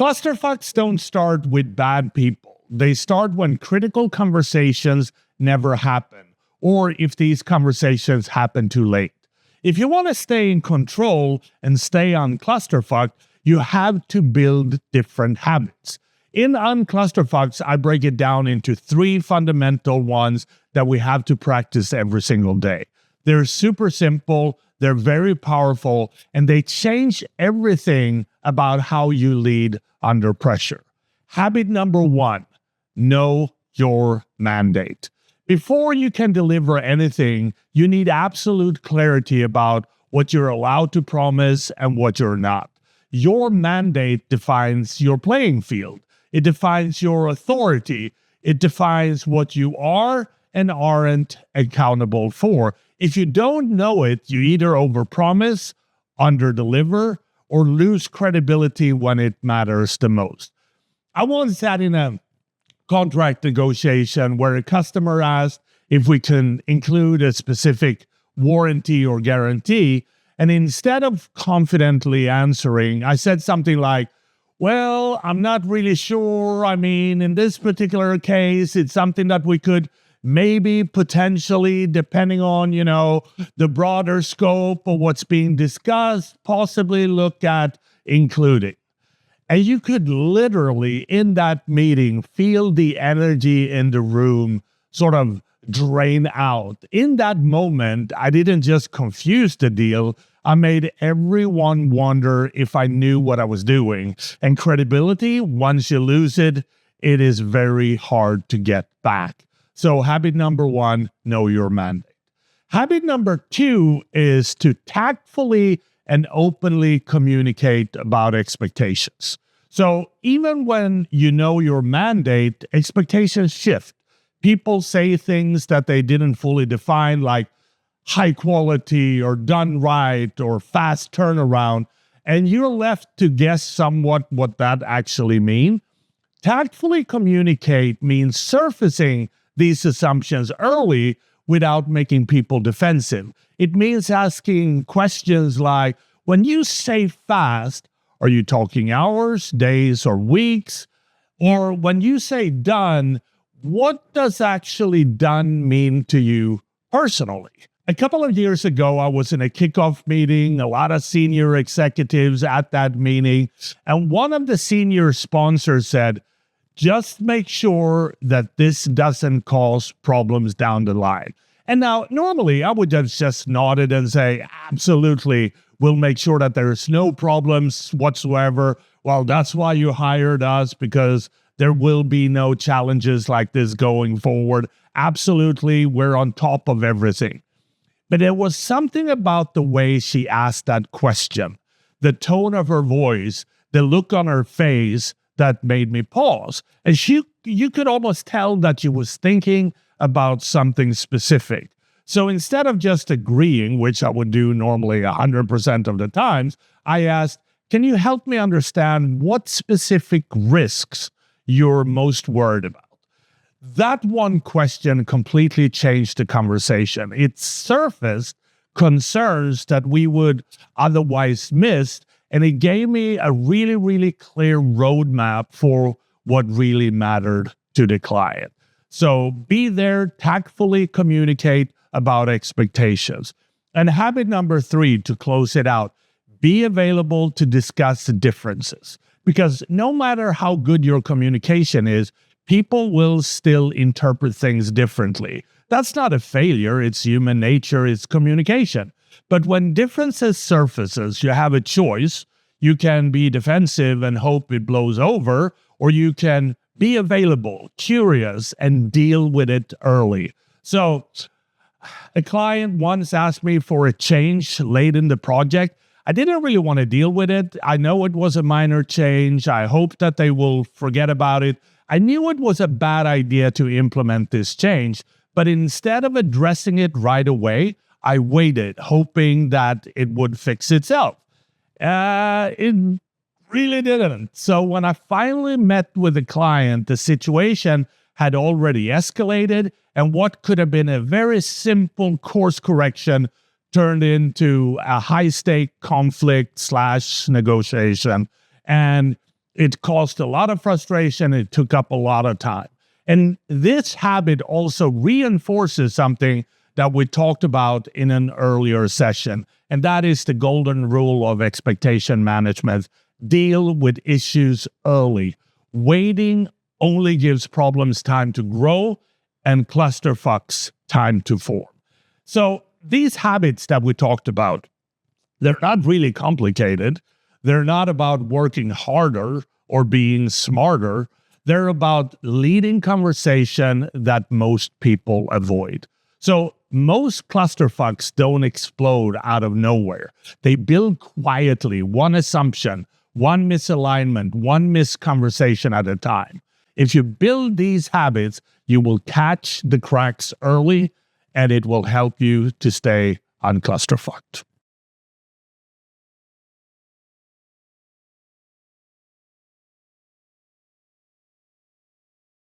Clusterfucks don't start with bad people. They start when critical conversations never happen, or if these conversations happen too late. If you want to stay in control and stay unclusterfucked, you have to build different habits. In Unclusterfucks, I break it down into 3 fundamental ones that we have to practice every single day. They're super simple, they're very powerful, and they change everything about how you lead under pressure. Habit number 1, know your mandate. Before you can deliver anything, you need absolute clarity about what you're allowed to promise and what you're not. Your mandate defines your playing field. It defines your authority. It defines what you are and aren't accountable for. If you don't know it, you either overpromise, underdeliver, or lose credibility when it matters the most. I once sat in a contract negotiation where a customer asked if we can include a specific warranty or guarantee, and instead of confidently answering, I said something like, well, I'm not really sure. I mean, in this particular case, it's something that we could maybe potentially, depending on, the broader scope of what's being discussed, possibly look at including. And you could literally, in that meeting, feel the energy in the room sort of drain out. In that moment, I didn't just confuse the deal. I made everyone wonder if I knew what I was doing. And credibility, once you lose it, it is very hard to get back. So habit number 1, know your mandate. Habit number 2 is to tactfully and openly communicate about expectations. So even when you know your mandate, expectations shift. People say things that they didn't fully define, like high quality or done right or fast turnaround, and you're left to guess somewhat what that actually means. Tactfully communicate means surfacing these assumptions early without making people defensive. It means asking questions like, when you say fast, are you talking hours, days, or weeks? Or when you say done, what does actually done mean to you personally? A couple of years ago, I was in a kickoff meeting, a lot of senior executives at that meeting, and one of the senior sponsors said, just make sure that this doesn't cause problems down the line. And now, normally, I would have just nodded and say, absolutely, we'll make sure that there's no problems whatsoever. Well, that's why you hired us, because there will be no challenges like this going forward. Absolutely, we're on top of everything. But there was something about the way she asked that question, the tone of her voice, the look on her face that made me pause. And you could almost tell that she was thinking about something specific. So instead of just agreeing, which I would do normally 100% of the times, I asked, can you help me understand what specific risks you're most worried about? That one question completely changed the conversation. It surfaced concerns that we would otherwise miss, and it gave me a really, really clear roadmap for what really mattered to the client. So be there, tactfully communicate about expectations. And habit number 3, to close it out, be available to discuss the differences. Because no matter how good your communication is, people will still interpret things differently. That's not a failure, it's human nature, it's communication. But when differences surfaces, you have a choice. You can be defensive and hope it blows over, or you can be available, curious, and deal with it early. So a client once asked me for a change late in the project. I didn't really want to deal with it. I know it was a minor change. I hoped that they will forget about it. I knew it was a bad idea to implement this change, but instead of addressing it right away, I waited, hoping that it would fix itself. It really didn't. So when I finally met with the client, the situation had already escalated, and what could have been a very simple course correction turned into a high-stake conflict / negotiation. And It caused a lot of frustration. It took up a lot of time. And this habit also reinforces something that we talked about in an earlier session, and that is the golden rule of expectation management. Deal with issues early. Waiting only gives problems time to grow and clusterfucks time to form. So these habits that we talked about, they're not really complicated. They're not about working harder or being smarter. They're about leading conversation that most people avoid. So most clusterfucks don't explode out of nowhere. They build quietly, one assumption, one misalignment, one misconversation at a time. If you build these habits, you will catch the cracks early, and it will help you to stay unclusterfucked.